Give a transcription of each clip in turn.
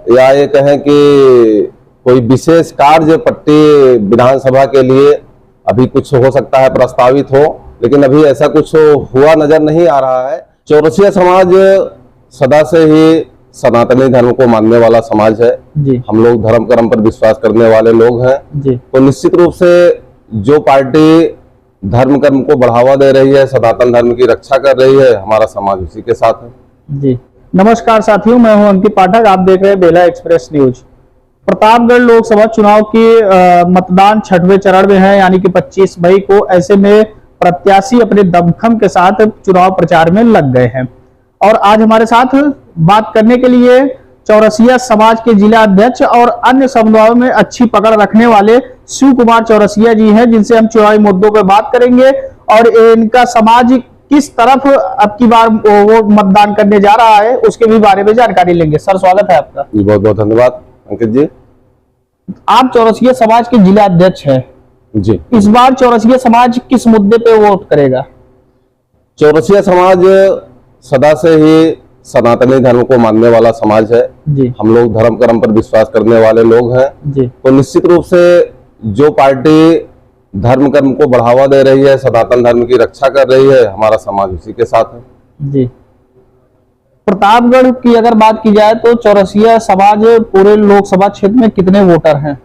या ये कहें कि कोई विशेष कार्य पट्टी विधानसभा के लिए अभी कुछ हो सकता है प्रस्तावित हो, लेकिन अभी ऐसा कुछ हुआ नजर नहीं आ रहा है। चौरसिया समाज सदा से ही सनातनी धर्म को मानने वाला समाज है जी। हम लोग धर्म कर्म पर विश्वास करने वाले लोग हैं जी। तो निश्चित रूप से जो पार्टी धर्म कर्म को बढ़ावा दे रही है, सनातन धर्म की रक्षा कर रही है, हमारा समाज उसी के साथ है। जी नमस्कार साथियों, मैं हूं अंकित पाठक, आप देख रहे हैं बेला एक्सप्रेस न्यूज। प्रतापगढ़ लोकसभा चुनाव की मतदान 6वें चरण में है, यानी कि 25 मई को। ऐसे में प्रत्याशी अपने दमखम के साथ चुनाव प्रचार में लग गए हैं और आज हमारे साथ बात करने के लिए चौरसिया समाज के जिला अध्यक्ष और अन्य समुदायों में अच्छी पकड़ रखने वाले शिव कुमार चौरसिया जी हैं, जिनसे हम चुनावी मुद्दों पर बात करेंगे और इनका समाज किस तरफ अब की बार वो मतदान करने जा रहा है उसके भी बारे में जानकारी लेंगे। सर स्वागत है आपका। बहुत बहुत धन्यवाद अंकित जी। आप चौरसिया समाज के जिला अध्यक्ष हैं जी। इस बार चौरसिया समाज किस मुद्दे पे वोट करेगा? चौरसिया समाज सदा से ही सनातनी धर्म को मानने वाला समाज है जी। हम लोग धर्म कर्म पर विश्वास करने वाले लोग हैं जी। तो निश्चित रूप से जो पार्टी धर्म कर्म को बढ़ावा दे रही है, सनातन धर्म की रक्षा कर रही है, हमारा समाज उसी के साथ है। जी। प्रतापगढ़ की अगर बात की जाए तो चौरसिया समाज पूरे लोकसभा क्षेत्र में कितने वोटर हैं?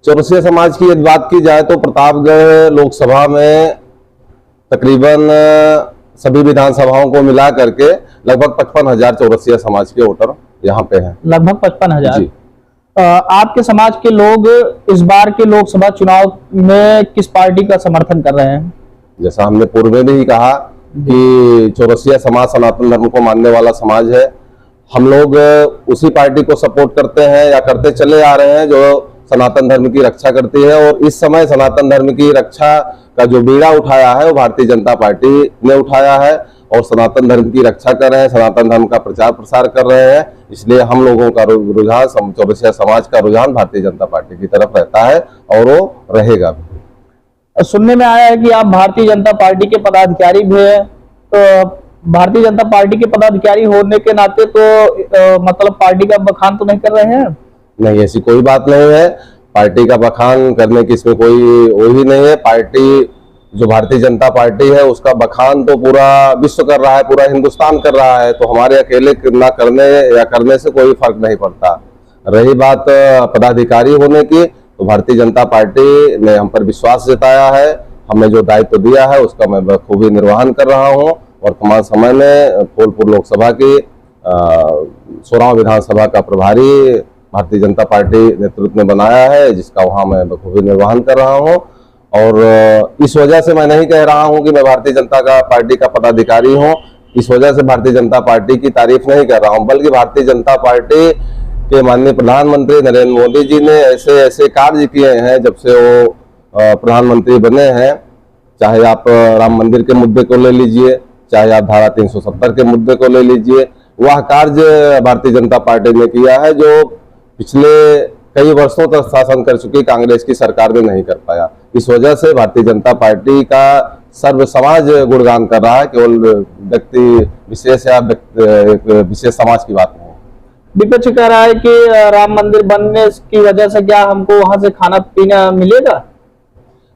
चौरसिया समाज की यदि बात की जाए तो प्रतापगढ़ लोकसभा में तकरीबन सभी विधानसभाओं को मिला करके लगभग 55,000 चौरसिया समाज के वोटर यहाँ पे हैं। लगभग 55,000। आपके समाज के लोग इस बार के लोकसभा चुनाव में किस पार्टी का समर्थन कर रहे हैं? जैसा हमने पूर्व में भी कहा कि चौरसिया समाज सनातन धर्म को मानने वाला समाज है। हम लोग उसी पार्टी को सपोर्ट करते हैं या करते चले आ रहे हैं जो सनातन धर्म की रक्षा करती है और इस समय सनातन धर्म की रक्षा का जो बीड़ा उठाया है वो भारतीय जनता पार्टी ने उठाया है और सनातन धर्म की रक्षा कर रहे हैं, सनातन धर्म का प्रचार प्रसार कर रहे हैं। इसलिए हम लोगों का रुझान, चौरसिया समाज का रुझान भारतीय जनता पार्टी की तरफ रहता है और वो रहेगा भी। सुनने में आया है कि आप भारतीय जनता पार्टी के पदाधिकारी भी हैं, तो भारतीय जनता पार्टी के पदाधिकारी होने के नाते तो मतलब पार्टी का बखान तो नहीं कर रहे हैं? नहीं, ऐसी कोई बात नहीं है। पार्टी का बखान करने की इसमें कोई वो ही नहीं है। पार्टी जो भारतीय जनता पार्टी है उसका बखान तो पूरा विश्व कर रहा है, पूरा हिंदुस्तान कर रहा है, तो हमारे अकेले ना करने या करने से कोई फर्क नहीं पड़ता। रही बात पदाधिकारी होने की, तो भारतीय जनता पार्टी ने हम पर विश्वास जताया है, हमें जो दायित्व दिया है उसका मैं बखूबी निर्वहन कर रहा हूँ। वर्तमान समय में फूलपुर लोकसभा की 16 विधानसभा का प्रभारी भारतीय जनता पार्टी नेतृत्व ने बनाया है, जिसका वहां मैं बखूबी निर्वहन कर रहा हूं। और इस वजह से मैं नहीं कह रहा हूं कि मैं भारतीय जनता पार्टी का पदाधिकारी हूं, इस वजह से भारतीय जनता पार्टी की तारीफ नहीं कर रहा हूं, बल्कि भारतीय जनता पार्टी के माननीय प्रधानमंत्री नरेंद्र मोदी जी ने ऐसे ऐसे कार्य किए हैं जब से वो प्रधानमंत्री बने हैं। चाहे आप राम मंदिर के मुद्दे को ले लीजिए, चाहे आप धारा 370 के मुद्दे को ले लीजिए, वह कार्य भारतीय जनता पार्टी ने किया है जो पिछले कई वर्षों तक शासन कर चुकी कांग्रेस की सरकार ने नहीं कर पाया। इस वजह से भारतीय जनता पार्टी का सर्व समाज गुणगान कर रहा है, केवल व्यक्ति विशेष या विशेष समाज की बात नहीं। विपक्ष कह रहा है कि राम मंदिर बनने की वजह से क्या हमको वहां से खाना पीना मिलेगा?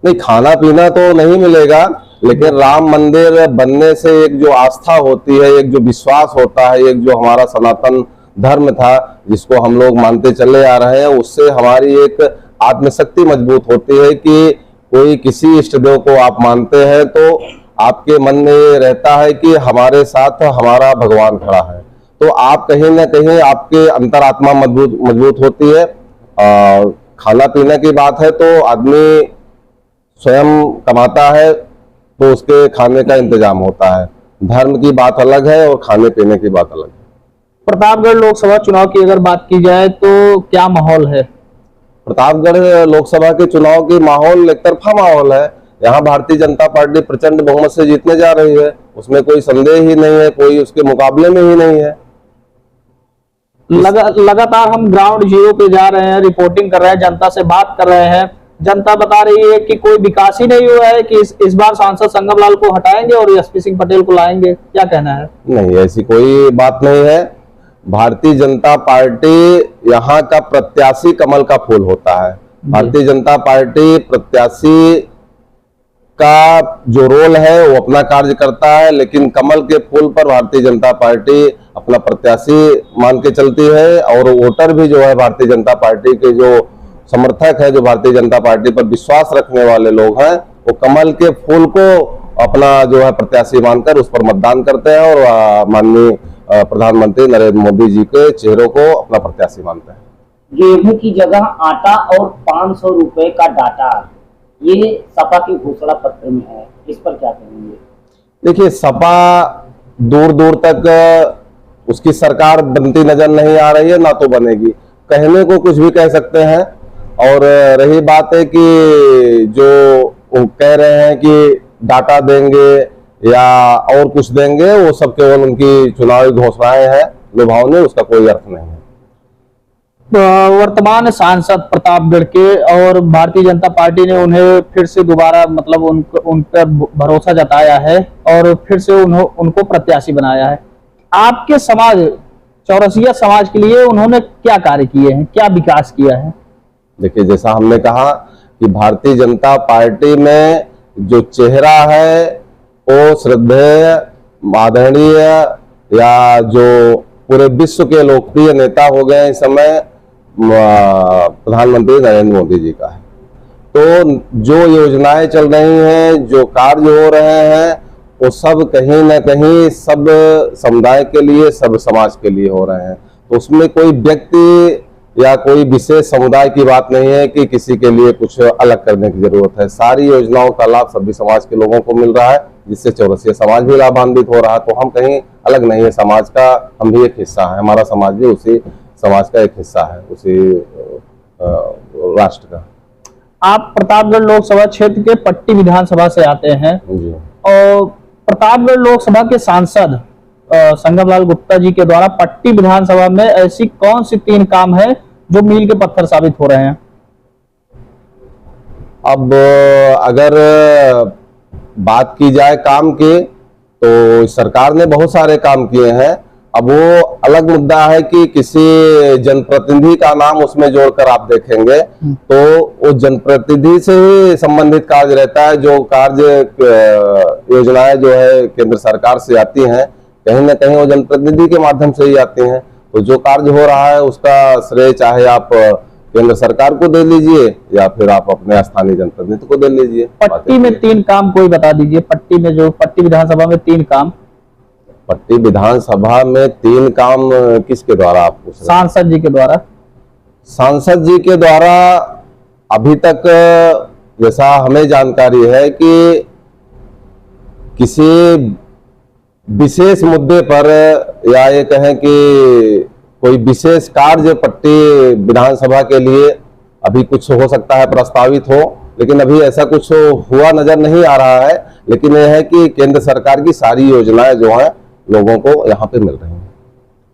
नहीं, खाना पीना तो नहीं मिलेगा, लेकिन राम मंदिर बनने से एक जो आस्था होती है, एक जो विश्वास होता है, एक जो हमारा सनातन धर्म था जिसको हम लोग मानते चले आ रहे हैं, उससे हमारी एक आत्मशक्ति मजबूत होती है कि कोई किसी इष्ट देव को आप मानते हैं तो आपके मन में ये रहता है कि हमारे साथ हमारा भगवान खड़ा है, तो आप कहीं ना कहीं आपके अंतरात्मा मजबूत होती है। खाना पीने की बात है तो आदमी स्वयं कमाता है तो उसके खाने का इंतजाम होता है। धर्म की बात अलग है और खाने पीने की बात अलग है। प्रतापगढ़ लोकसभा चुनाव की अगर बात की जाए तो क्या माहौल है? प्रतापगढ़ लोकसभा के चुनाव की माहौल एक तरफा माहौल है। यहाँ भारतीय जनता पार्टी प्रचंड बहुमत से जीतने जा रही है, उसमें कोई संदेह ही नहीं है, कोई उसके मुकाबले में ही नहीं है। लगातार हम ग्राउंड जीरो पे जा रहे हैं, रिपोर्टिंग कर रहे हैं, जनता से बात कर रहे हैं। जनता बता रही है कि कोई विकास ही नहीं हुआ है, कि इस बार सांसद संगमलाल को हटाएंगे और एसपी सिंह पटेल को लाएंगे। क्या कहना है? नहीं, ऐसी कोई बात नहीं है। भारतीय जनता पार्टी यहाँ का प्रत्याशी कमल का फूल होता है। भारतीय जनता पार्टी प्रत्याशी का जो रोल है वो अपना कार्य करता है, लेकिन कमल के फूल पर भारतीय जनता पार्टी अपना प्रत्याशी मान के चलती है। और वोटर भी जो है भारतीय जनता पार्टी के जो समर्थक है, जो भारतीय जनता पार्टी पर विश्वास रखने वाले लोग हैं, वो कमल के फूल को अपना जो है प्रत्याशी मानकर उस पर मतदान करते हैं और माननीय प्रधानमंत्री नरेंद्र मोदी जी के चेहरों को अपना प्रत्याशी मानते हैं। गेहूं की जगह आटा और 500 रुपए का डाटा, ये सपा के घोषणा पत्र में है, इस पर क्या कहेंगे? देखिए, सपा दूर दूर तक उसकी सरकार बनती नजर नहीं आ रही है, ना तो बनेगी। कहने को कुछ भी कह सकते हैं, और रही बात है कि जो वो कह रहे हैं कि डाटा देंगे या और कुछ देंगे, वो सब केवल उनकी चुनावी घोषणाएं हैं, लुभावने, उसका कोई अर्थ नहीं है। वर्तमान सांसद प्रतापगढ़ के, और भारतीय जनता पार्टी ने उन्हें फिर से दोबारा मतलब उन पर भरोसा जताया है और फिर से उनको प्रत्याशी बनाया है। आपके समाज, चौरसिया समाज के लिए उन्होंने क्या कार्य किए हैं, क्या विकास किया है? देखिए, जैसा हमने कहा कि भारतीय जनता पार्टी में जो चेहरा है वो श्रद्धेय, आदरणीय, या जो पूरे विश्व के लोकप्रिय नेता हो गए इस समय प्रधानमंत्री नरेंद्र मोदी जी का है। तो जो योजनाएं चल रही हैं, जो कार्य हो रहे हैं, वो सब कहीं ना कहीं सब समुदाय के लिए, सब समाज के लिए हो रहे हैं। तो उसमें कोई व्यक्ति या कोई विशेष समुदाय की बात नहीं है कि किसी के लिए कुछ अलग करने की जरूरत है। सारी योजनाओं का लाभ सभी समाज के लोगों को मिल रहा है, जिससे चौरसिया समाज भी लाभान्वित हो रहा है। तो हम कहीं अलग नहीं है, समाज का हम भी एक हिस्सा है, हमारा समाज भी उसी समाज का एक हिस्सा है, उसी राष्ट्र का। आप प्रतापगढ़ लोकसभा क्षेत्र के पट्टी विधानसभा से आते हैं जी। और प्रतापगढ़ लोकसभा के सांसद संगमलाल गुप्ता जी के द्वारा पट्टी विधानसभा में ऐसी कौन सी 3 काम है जो मील के पत्थर साबित हो रहे हैं? अब अगर बात की जाए काम की, तो सरकार ने बहुत सारे काम किए हैं। अब वो अलग मुद्दा है कि किसी जनप्रतिनिधि का नाम उसमें जोड़कर आप देखेंगे तो वो जनप्रतिनिधि से ही संबंधित कार्य रहता है। जो कार्य योजनाएं जो है केंद्र सरकार से आती हैं, कहीं ना कहीं वो जनप्रतिनिधि के माध्यम से ही आती हैं। तो जो कार्य हो रहा है उसका श्रेय चाहे आप केंद्र सरकार को दे लीजिए या फिर आप अपने स्थानीय जनप्रतिनिधि को दे लीजिए। पट्टी में 3 काम कोई बता दीजिए। पट्टी में जो पट्टी विधानसभा में 3 काम, पट्टी विधानसभा में 3 काम किसके द्वारा आप पूछ रहे हैं? सांसद जी के द्वारा। सांसद जी के द्वारा अभी तक जैसा हमें जानकारी है कि किसी विशेष मुद्दे पर, या ये कहें कि कोई विशेष कार्य पट्टी विधानसभा के लिए अभी कुछ हो सकता है प्रस्तावित हो, लेकिन अभी ऐसा कुछ हुआ नजर नहीं आ रहा है। लेकिन यह है कि केंद्र सरकार की सारी योजनाएं जो हैं लोगों को यहाँ पे मिल रही हैं।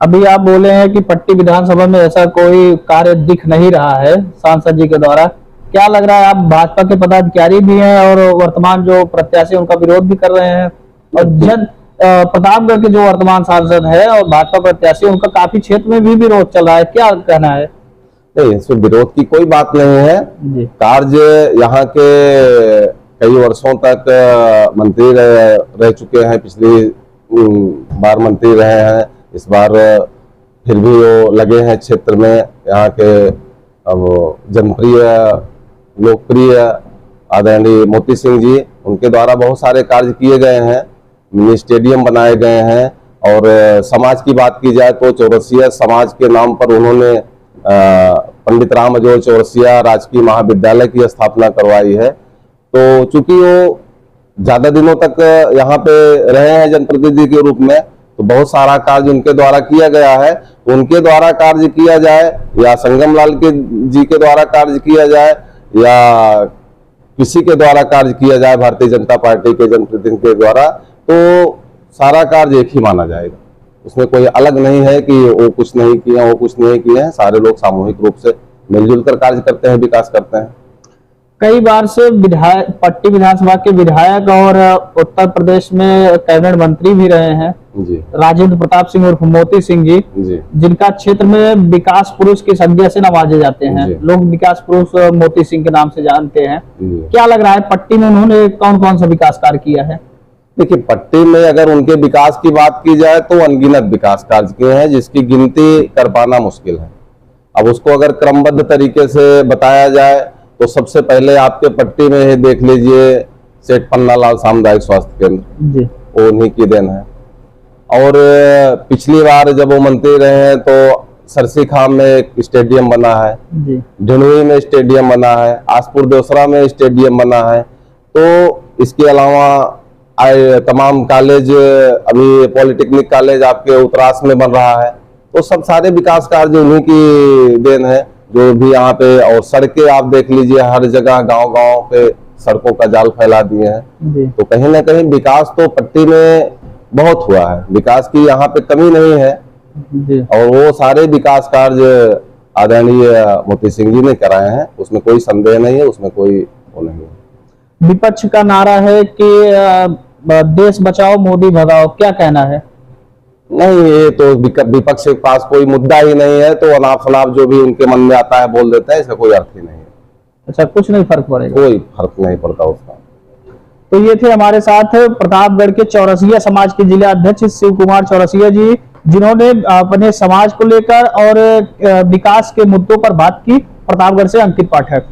अभी आप बोले हैं कि पट्टी विधानसभा में ऐसा कोई कार्य दिख नहीं रहा है सांसद जी के द्वारा। क्या लग रहा है, आप भाजपा के पदाधिकारी भी हैं और वर्तमान जो प्रत्याशी उनका विरोध भी कर रहे हैं, और प्रतापगढ़ के जो वर्तमान सांसद है और भाजपा प्रत्याशी, उनका काफी क्षेत्र में भी विरोध चल रहा है, क्या कहना है? नहीं, इसमें विरोध की कोई बात नहीं है। कार्य यहाँ के कई वर्षों तक मंत्री रह चुके हैं, पिछली बार मंत्री रहे हैं, इस बार फिर भी वो लगे हैं क्षेत्र में। यहाँ के जनप्रिय लोकप्रिय आदरणीय मोती सिंह जी, उनके द्वारा बहुत सारे कार्य किए गए हैं, मिनी स्टेडियम बनाए गए हैं। और समाज की बात की जाए तो चौरसिया समाज के नाम पर उन्होंने पंडित राम अजोय चौरसिया राजकीय महाविद्यालय की स्थापना करवाई है। तो चूंकि वो ज्यादा दिनों तक यहाँ पे रहे हैं जनप्रतिनिधि के रूप में, तो बहुत सारा कार्य उनके द्वारा किया गया है। उनके द्वारा कार्य किया जाए या संगमलाल के जी के द्वारा कार्य किया जाए या किसी के द्वारा कार्य किया जाए भारतीय जनता पार्टी के जनप्रतिनिधि के द्वारा, तो सारा कार्य एक ही माना जाएगा। उसमें कोई अलग नहीं है कि वो कुछ नहीं किया, वो कुछ नहीं किए हैं। सारे लोग सामूहिक रूप से मिलजुल कर कार्य करते हैं, विकास करते हैं। कई बार से विधायक, पट्टी विधानसभा के विधायक और उत्तर प्रदेश में कैबिनेट मंत्री भी रहे हैं जी राजेंद्र प्रताप सिंह उर्फ मोती सिंह जी, जी जिनका क्षेत्र में विकास पुरुष की संज्ञा से नवाजे जाते हैं। जी। लोग विकास पुरुष मोती सिंह के नाम से जानते हैं। जी। क्या लग रहा है पट्टी में उन्होंने कौन कौन सा विकास कार्य किया है? देखिए, पट्टी में अगर उनके विकास की बात की जाए तो अनगिनत विकास कार्य किए हैं, जिसकी गिनती कर पाना मुश्किल है। अब उसको अगर क्रमबद्ध तरीके से बताया जाए तो सबसे पहले आपके पट्टी में ही देख लीजिए सेठ पन्नालाल सामुदायिक स्वास्थ्य केंद्र, जी वो उन्हीं की देन है। और पिछली बार जब वो मंत्री रहे हैं तो सरसी खाम में एक स्टेडियम बना है, जी ढिंडोई में स्टेडियम बना है, आसपुर देवसरा में स्टेडियम बना है। तो इसके अलावा तमाम कॉलेज, अभी पॉलिटेक्निक कॉलेज आपके उत्तरास में बन रहा है। तो सब सारे विकास कार्य उन्हीं की देन है जो भी यहाँ पे। और सड़कें आप देख लीजिए, हर जगह गांव-गांव पे सड़कों का जाल फैला दिए हैं। जी तो कहीं ना कहीं विकास तो पट्टी में बहुत हुआ है, विकास की यहाँ पे कमी नहीं है। जी और वो सारे विकास कार्य आदरणीय मोती सिंह जी ने कराए हैं, उसमें कोई संदेह नहीं है, उसमें कोई वो नहीं है। विपक्ष का नारा है कि देश बचाओ मोदी भगाओ, क्या कहना है? नहीं, ये तो विपक्ष के पास कोई मुद्दा ही नहीं है, तो अनाप शनाप जो भी उनके मन में आता है बोल देता है, इसका कोई अर्थ ही नहीं है। अच्छा, कुछ नहीं फर्क पड़ेगा? कोई फर्क नहीं पड़ता उसका। तो ये थे हमारे साथ प्रतापगढ़ के चौरसिया समाज के जिला अध्यक्ष शिव कुमार चौरसिया जी, जिन्होंने अपने समाज को लेकर और विकास के मुद्दों पर बात की। प्रतापगढ़ से अंकित पाठक।